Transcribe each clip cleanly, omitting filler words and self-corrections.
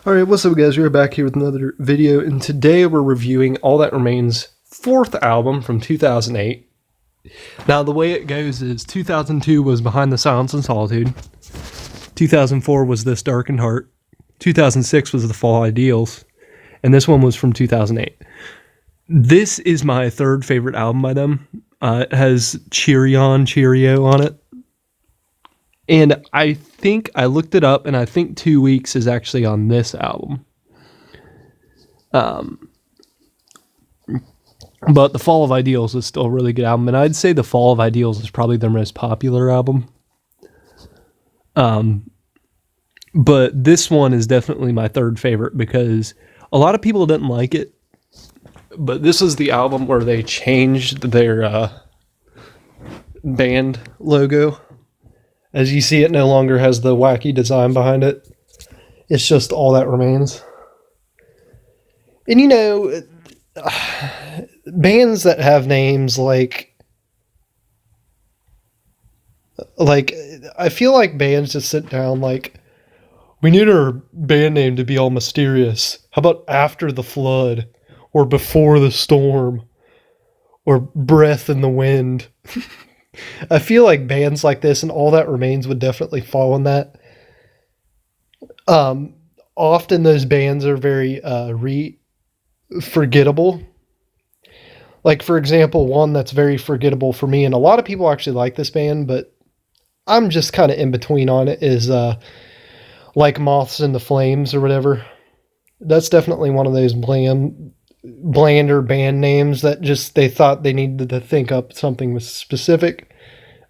Alright, what's up guys, we're back here with another video, and today we're reviewing All That Remains' fourth album from 2008. Now the way it goes is 2002 was Behind the Silence and Solitude, 2004 was This Darkened Heart, 2006 was The Fall Ideals, and this one was from 2008. This is my third favorite album by them. It has Cheerio on it. And I think I looked it up, and I think 2 Weeks is actually on this album. But The Fall of Ideals is still a really good album, and I'd say The Fall of Ideals is probably their most popular album. But this one is definitely my third favorite because a lot of people didn't like it, but this is the album where they changed their band logo. As you see, it no longer has the wacky design behind it. It's just All That Remains. And you know, bands that have names like I feel like bands just sit down like, we need our band name to be all mysterious. How about After the Flood? Or Before the Storm? Or Breath in the Wind? I feel like bands like this and All That Remains would definitely fall in that. Often those bands are very forgettable. Like, for example, one that's very forgettable for me, and a lot of people actually like this band, but I'm just kind of in between on it, is Like Moths in the Flames or whatever. That's definitely one of those blander band names that just they thought they needed to think up something specific.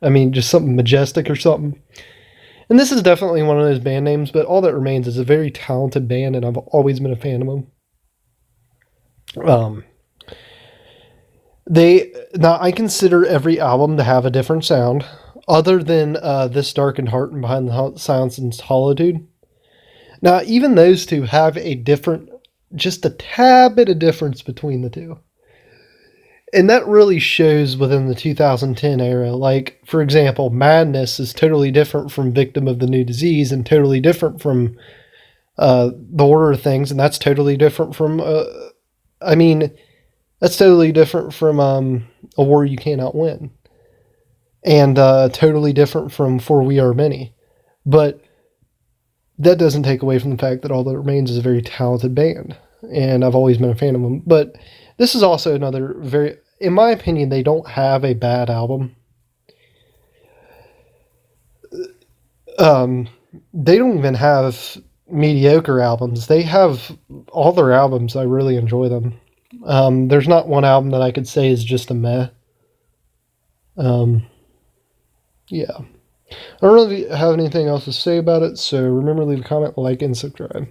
I mean, just something majestic or something. And this is definitely one of those band names, but All That Remains is a very talented band, and I've always been a fan of them. Now I consider every album to have a different sound, other than This Darkened Heart and Behind the Silence and Solitude. Now, even those two have a different, just a tad bit of difference between the two. And that really shows within the 2010 era. Like, for example, Madness is totally different from Victim of the New Disease and totally different from The Order of Things. And that's totally different from, that's totally different from A War You Cannot Win. And totally different from For We Are Many. But that doesn't take away from the fact that All That Remains is a very talented band. And I've always been a fan of them. But this is also another very, in my opinion, they don't have a bad album. They don't even have mediocre albums. They have all their albums. I really enjoy them. There's not one album that I could say is just a meh. Yeah. I don't really have anything else to say about it, so remember to leave a comment, like, and subscribe.